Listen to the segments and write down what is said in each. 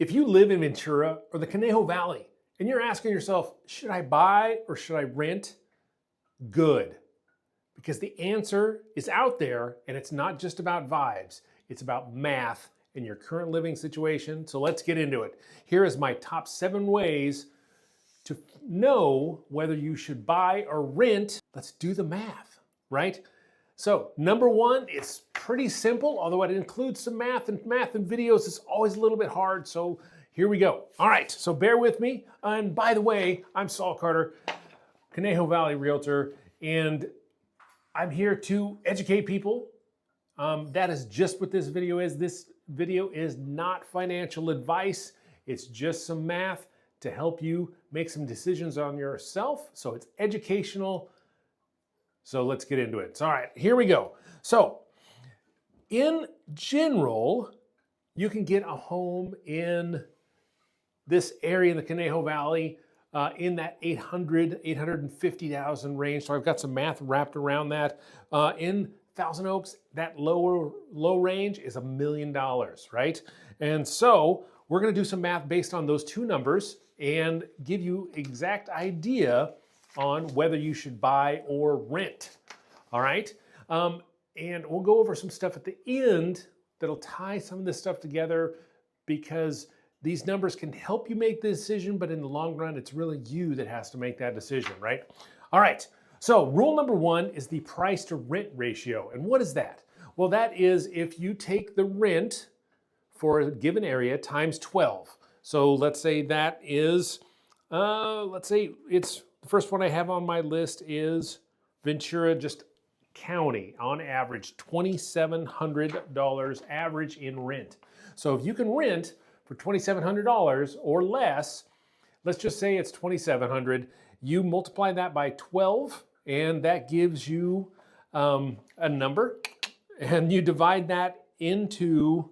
If you live in Ventura or the Conejo Valley and you're asking yourself, should I buy or should I rent? Good. Because the answer is out there and it's not just about vibes, it's about math in your current living situation. So let's get into it. Here is my top 7 ways to know whether you should buy or rent. Let's do the math, right? So number 1 is pretty simple, although it includes some math and videos is always a little bit hard. So here we go. All right, so bear with me. And by the way, I'm Saul Carter, Conejo Valley Realtor, and I'm here to educate people. That is just what this video is. This video is not financial advice. It's just some math to help you make some decisions on yourself. So it's educational. So let's get into it. So, all right, here we go. So in general, you can get a home in this area in the Conejo Valley in that 850,000 range. So I've got some math wrapped around that. In Thousand Oaks, that low range is $1 million, right? And so we're gonna do some math based on those 2 numbers and give you exact idea on whether you should buy or rent, all right? And we'll go over some stuff at the end that'll tie some of this stuff together, because these numbers can help you make the decision, but in the long run, it's really you that has to make that decision, right? All right, so rule number 1 is the price to rent ratio. And what is that? Well, that is if you take the rent for a given area times 12. So let's say that is, let's say it's, the first one I have on my list is Ventura, just county, on average, $2,700 average in rent. So if you can rent for $2,700 or less, let's just say it's $2,700, you multiply that by 12, and that gives you a number, and you divide that into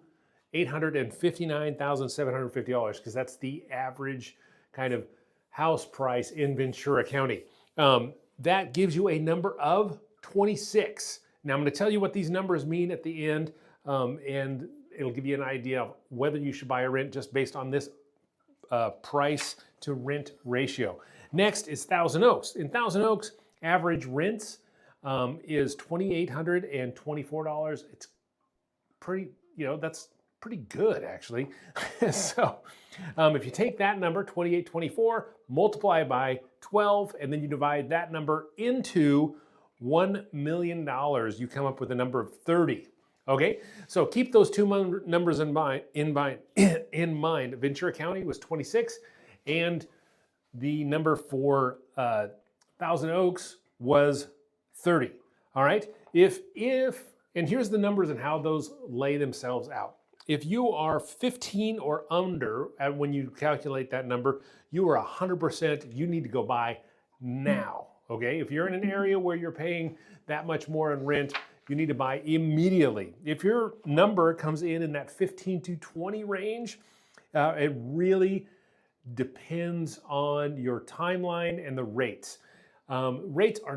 $859,750, because that's the average kind of house price in Ventura County. That gives you a number of 26. Now I'm going to tell you what these numbers mean at the end, and it'll give you an idea of whether you should buy or rent just based on this price to rent ratio. Next is Thousand Oaks. In Thousand Oaks, average rents is $2,824. It's pretty, that's pretty good actually. So if you take that number, 2824, multiply by 12, and then you divide that number into $1 million, you come up with a number of 30. Okay, so keep those 2 numbers in mind. Ventura County was 26, and the number for Thousand Oaks was 30. All right, and here's the numbers and how those lay themselves out. If you are 15 or under, when you calculate that number, you are 100%, you need to go buy now, okay? If you're in an area where you're paying that much more in rent, you need to buy immediately. If your number comes in that 15 to 20 range, it really depends on your timeline and the rates. Rates are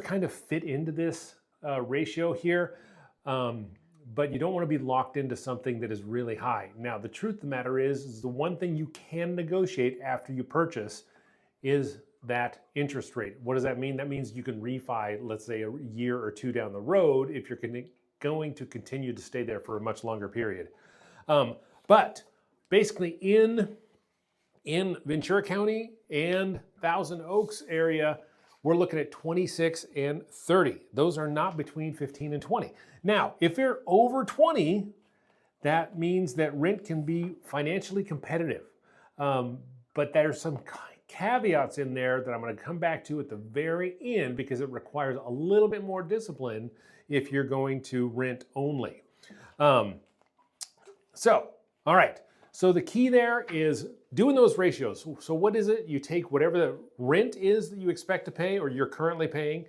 kind of fit into this ratio here. But you don't want to be locked into something that is really high. Now, the truth of the matter is the one thing you can negotiate after you purchase is that interest rate. What does that mean? That means you can refi, let's say, a year or 2 down the road if you're going to continue to stay there for a much longer period. But basically in Ventura County and Thousand Oaks area, we're looking at 26 and 30. Those are not between 15 and 20. Now, if you're over 20, that means that rent can be financially competitive. But there's some caveats in there that I'm going to come back to at the very end, because it requires a little bit more discipline if you're going to rent only. All right. So the key there is doing those ratios. So what is it? You take whatever the rent is that you expect to pay or you're currently paying,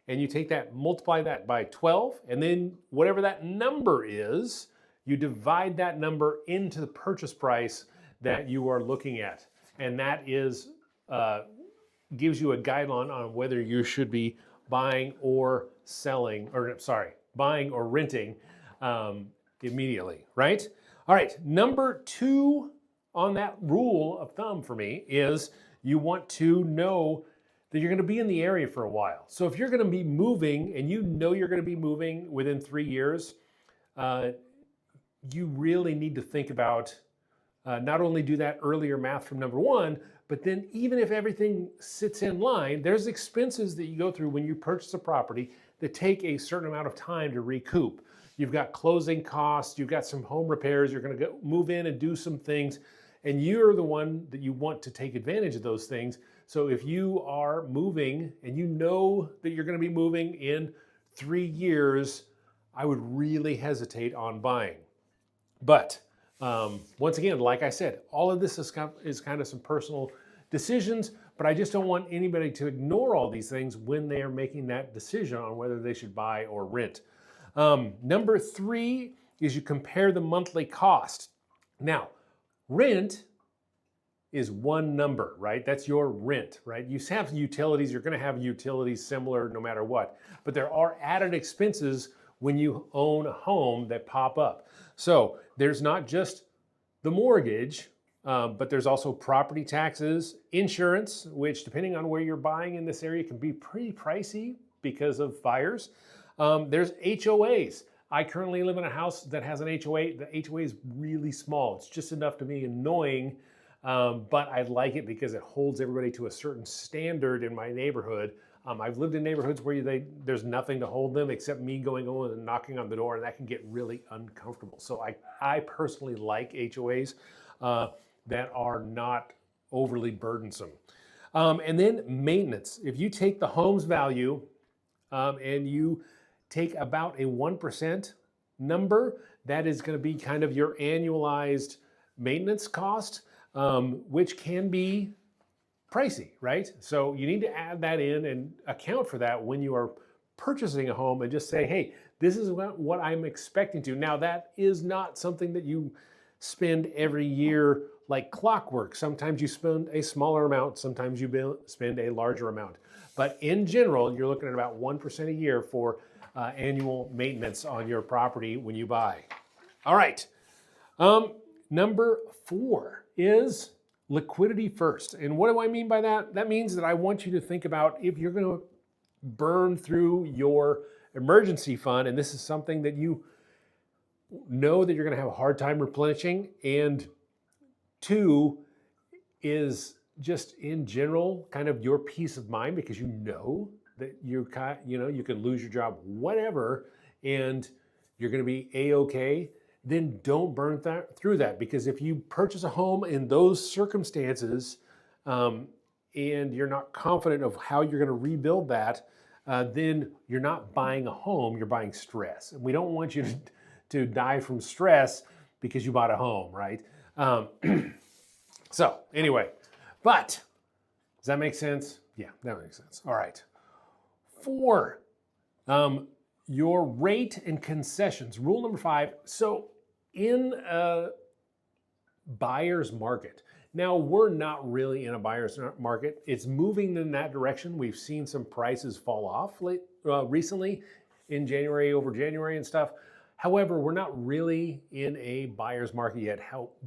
and you take that, multiply that by 12, and then whatever that number is, you divide that number into the purchase price that you are looking at. And that is gives you a guideline on whether you should be buying or selling, or sorry, buying or renting immediately, right? All right, number 2 on that rule of thumb for me is you want to know that you're going to be in the area for a while. So if you're going to be moving and you know you're going to be moving within 3 years, you really need to think about not only do that earlier math from number 1, but then even if everything sits in line, there's expenses that you go through when you purchase a property that take a certain amount of time to recoup. You've got closing costs, you've got some home repairs, you're going to move in and do some things, and you're the one that you want to take advantage of those things. So if you are moving and you know that you're going to be moving in 3 years, I would really hesitate on buying. But once again, like I said, all of this is kind of some personal decisions, but I just don't want anybody to ignore all these things when they are making that decision on whether they should buy or rent. Number 3 is you compare the monthly cost. Now, rent is one number, right? That's your rent, right? You have utilities, you're going to have utilities similar no matter what, but there are added expenses when you own a home that pop up. So there's not just the mortgage, but there's also property taxes, insurance, which depending on where you're buying in this area can be pretty pricey because of fires. There's HOAs. I currently live in a house that has an HOA. The HOA is really small. It's just enough to be annoying, but I like it because it holds everybody to a certain standard in my neighborhood. I've lived in neighborhoods where there's nothing to hold them except me going on and knocking on the door, and that can get really uncomfortable. So I personally like HOAs that are not overly burdensome. And then maintenance. If you take the home's value and you take about a 1% number, that is going to be kind of your annualized maintenance cost, which can be pricey, right? So you need to add that in and account for that when you are purchasing a home and just say, hey, this is what I'm expecting to. Now, that is not something that you spend every year like clockwork. Sometimes you spend a smaller amount, sometimes you spend a larger amount. But in general, you're looking at about 1% a year for annual maintenance on your property when you buy. All right. Number 4 is liquidity first. And what do I mean by that? That means that I want you to think about if you're going to burn through your emergency fund, and this is something that you know that you're going to have a hard time replenishing, and 2 is just in general kind of your peace of mind because you know that you can lose your job, whatever, and you're going to be A-okay. Then don't burn through that, because if you purchase a home in those circumstances and you're not confident of how you're going to rebuild that, then you're not buying a home, you're buying stress. And we don't want you to die from stress because you bought a home, right? So anyway, but does that make sense? Yeah, that makes sense. All right. 4, your rate and concessions. Rule number 5. So in a buyer's market, now we're not really in a buyer's market. It's moving in that direction. We've seen some prices fall off recently in January over January and stuff. However, we're not really in a buyer's market yet.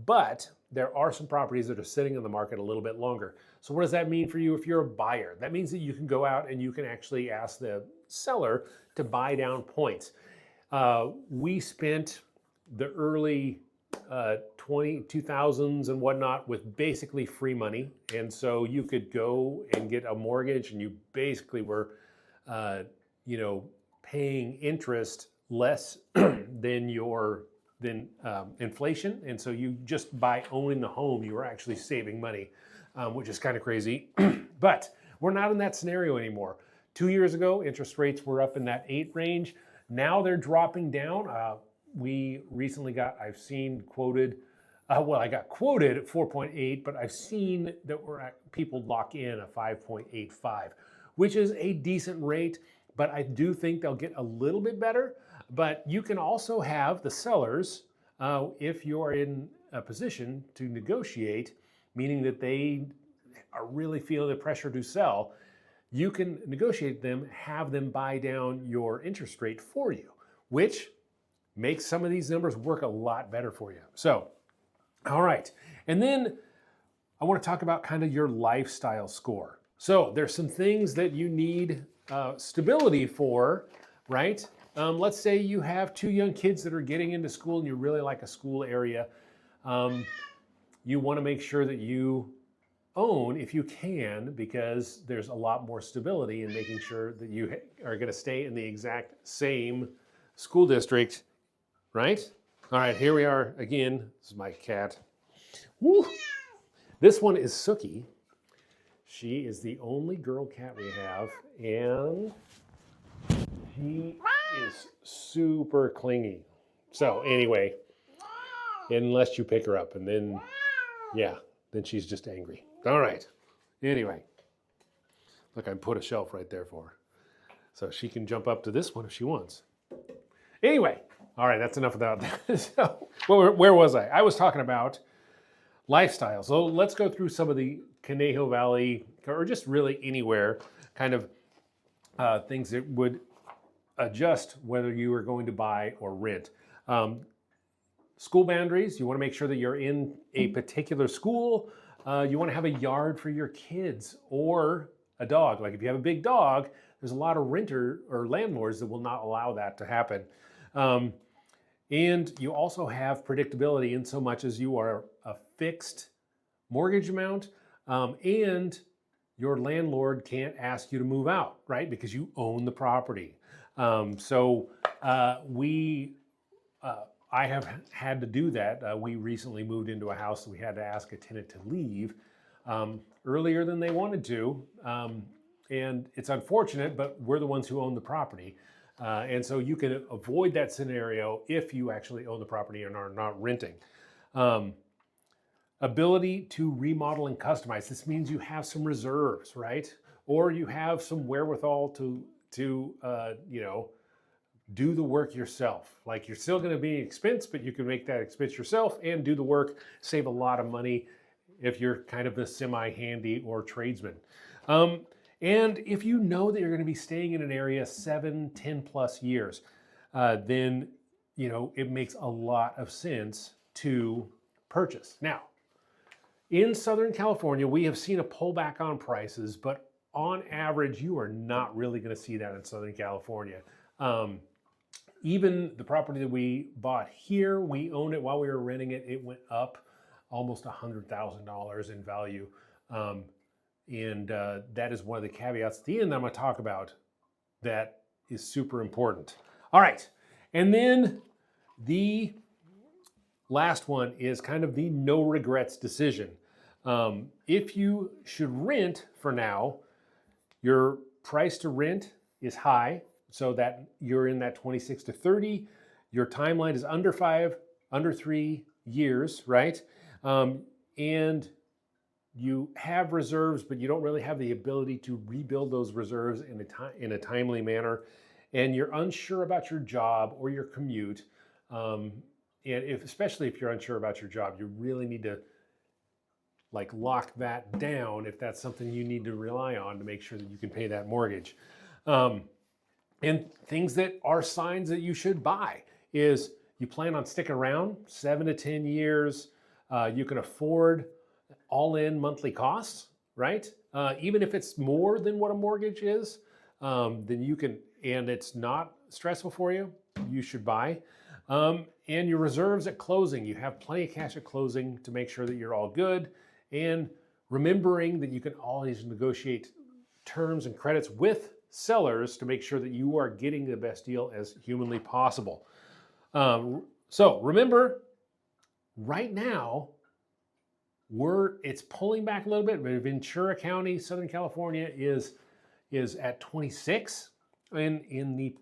But there are some properties that are sitting in the market a little bit longer. So what does that mean for you if you're a buyer? That means that you can go out and you can actually ask the seller to buy down points. We spent the early 2000s and whatnot with basically free money. And so you could go and get a mortgage and you basically were, paying interest less than inflation. And so you just by owning the home, you were actually saving money, which is kind of crazy. But we're not in that scenario anymore. 2 years ago, interest rates were up in that 8 range. Now they're dropping down. We recently I've seen quoted, I got quoted at 4.8, but I've seen that people lock in a 5.85, which is a decent rate, but I do think they'll get a little bit better. But you can also have the sellers, if you're in a position to negotiate, meaning that they are really feeling the pressure to sell, you can negotiate them, have them buy down your interest rate for you, which makes some of these numbers work a lot better for you. So, all right. And then I want to talk about kind of your lifestyle score. So there's some things that you need stability for, right? Let's say you have 2 young kids that are getting into school and you really like a school area. You want to make sure that you own, if you can, because there's a lot more stability in making sure that you are going to stay in the exact same school district, right? All right, here we are again. This is my cat. Woo! This one is Sookie. She is the only girl cat we have, and she is super clingy. So anyway, unless you pick her up, and then, yeah, then she's just angry. All right. Anyway, look, I put a shelf right there for her. So she can jump up to this one if she wants. Anyway, all right, that's enough about that. So, where was I? I was talking about lifestyle. So let's go through some of the Conejo Valley, or just really anywhere, kind of things that would adjust whether you are going to buy or rent. School boundaries, you want to make sure that you're in a particular school. You want to have a yard for your kids or a dog. Like if you have a big dog, there's a lot of renter or landlords that will not allow that to happen. And you also have predictability in so much as you are a fixed mortgage amount, and your landlord can't ask you to move out, right? Because you own the property. I have had to do that. We recently moved into a house that we had to ask a tenant to leave earlier than they wanted to. And it's unfortunate, but we're the ones who own the property. And so you can avoid that scenario if you actually own the property and are not renting. Ability to remodel and customize. This means you have some reserves, right? Or you have some wherewithal to do the work yourself. Like you're still going to be an expense, but you can make that expense yourself and do the work, save a lot of money if you're kind of the semi-handy or tradesman. And if you know that you're going to be staying in an area 7, 10 plus years, then it makes a lot of sense to purchase. Now, in Southern California, we have seen a pullback on prices, but on average, you are not really going to see that in Southern California. Even the property that we bought here, we owned it while we were renting it. It went up almost $100,000 in value. And that is one of the caveats at the end that I'm going to talk about that is super important. All right. And then the last one is kind of the no regrets decision. If you should rent for now, your price to rent is high, so that you're in that 26 to 30. Your timeline is under 3 years, right? And you have reserves, but you don't really have the ability to rebuild those reserves in a timely manner. And you're unsure about your job or your commute. And especially if you're unsure about your job, you really need to lock that down if that's something you need to rely on to make sure that you can pay that mortgage. And things that are signs that you should buy is you plan on sticking around 7 to 10 years. You can afford all-in monthly costs, right? Even if it's more than what a mortgage is, then you can, and it's not stressful for you, you should buy. And your reserves at closing, you have plenty of cash at closing to make sure that you're all good. And remembering that you can always negotiate terms and credits with sellers to make sure that you are getting the best deal as humanly possible. So remember, right now, it's pulling back a little bit, but Ventura County, Southern California is at 26 in the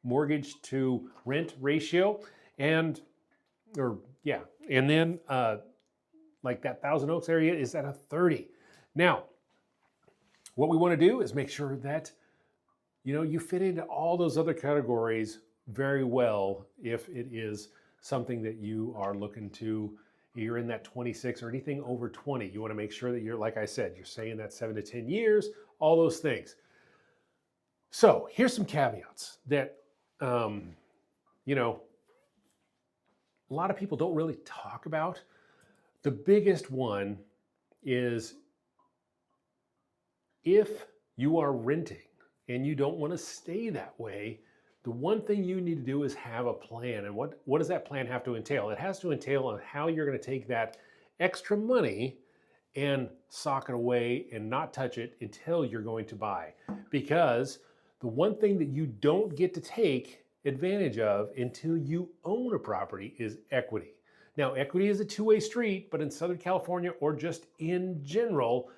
mortgage to rent ratio, and then that Thousand Oaks area is at a 30. Now, what we want to do is make sure that you fit into all those other categories very well if it is something that you are looking to. You're in that 26 or anything over 20. You want to make sure that you're, like I said, you're saying that 7 to 10 years, all those things. So here's some caveats that you know, a lot of people don't really talk about. The biggest one is if you are renting and you don't want to stay that way, the one thing you need to do is have a plan. And what does that plan have to entail? It has to entail on how you're going to take that extra money and sock it away and not touch it until you're going to buy. Because the one thing that you don't get to take advantage of until you own a property is equity. Now, equity is a two-way street, but in Southern California or just in general,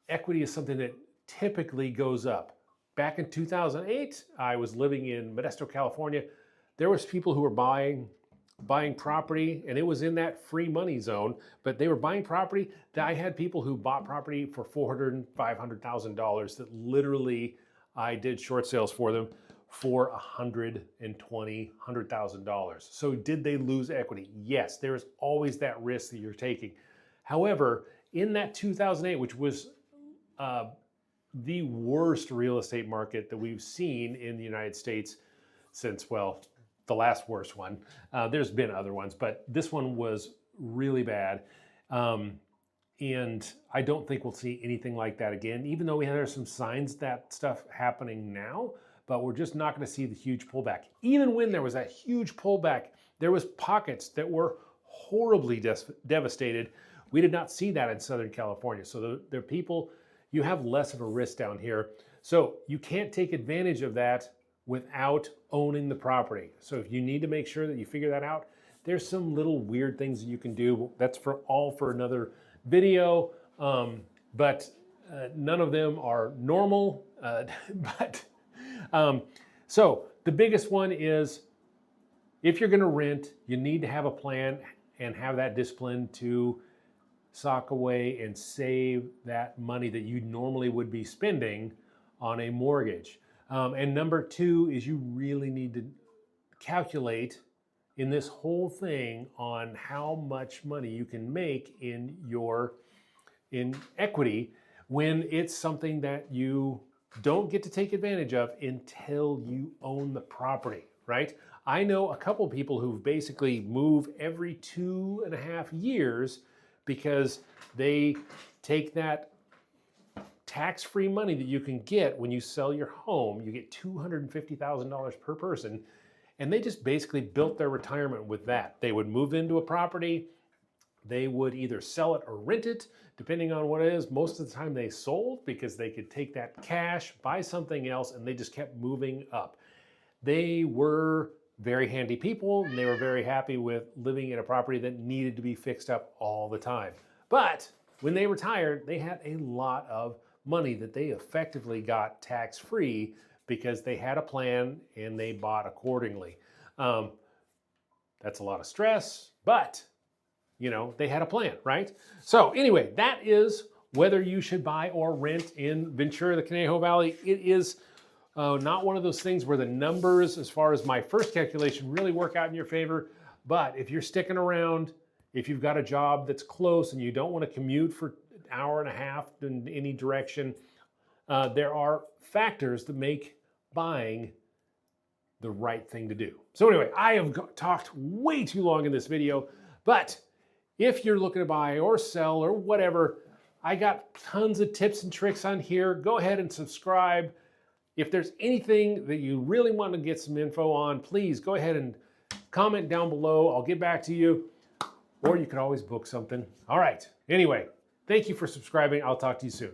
equity is something that typically goes up. Back in 2008, I was living in Modesto, California. There was people who were buying property, and it was in that free money zone, but they were buying property. I had people who bought property for $400,000 and $500,000 that literally I did short sales for them for $120,000, $100,000. So did they lose equity? Yes, there is always that risk that you're taking. However, in that 2008, which was the worst real estate market that we've seen in the United States since, well, the last worst one. There's been other ones, but this one was really bad. And I don't think we'll see anything like that again, even though there are some signs that stuff happening now, but we're just not going to see the huge pullback. Even when there was that huge pullback, there was pockets that were horribly devastated. We did not see that in Southern California. So there are people, you have less of a risk down here. So you can't take advantage of that without owning the property. So if you need to make sure that you figure that out, there's some little weird things that you can do. That's for another video, but none of them are normal. So the biggest one is if you're going to rent, you need to have a plan and have that discipline to sock away and save that money that you normally would be spending on a mortgage. And number two is you really need to calculate in this whole thing on how much money you can make in equity when it's something that you don't get to take advantage of until you own the property, right? I know a couple of people who basically move every 2.5 years because they take that tax-free money that you can get when you sell your home. You get $250,000 per person, and they just basically built their retirement with that. They would move into a property, they would either sell it or rent it, depending on what it is. Most of the time they sold because they could take that cash, buy something else, and they just kept moving up. They were very handy people, and they were very happy with living in a property that needed to be fixed up all the time. But when they retired, they had a lot of money that they effectively got tax-free because they had a plan and they bought accordingly. That's a lot of stress, but they had a plan, right? So anyway, that is whether you should buy or rent in Ventura, the Conejo Valley. It is not one of those things where the numbers, as far as my first calculation, really work out in your favor. But if you're sticking around, if you've got a job that's close and you don't want to commute for an hour and a half in any direction, there are factors that make buying the right thing to do. So anyway, I have talked way too long in this video, but if you're looking to buy or sell or whatever, I got tons of tips and tricks on here. Go ahead and subscribe. If there's anything that you really want to get some info on, please go ahead and comment down below. I'll get back to you, or you can always book something. All right. Anyway, thank you for subscribing. I'll talk to you soon.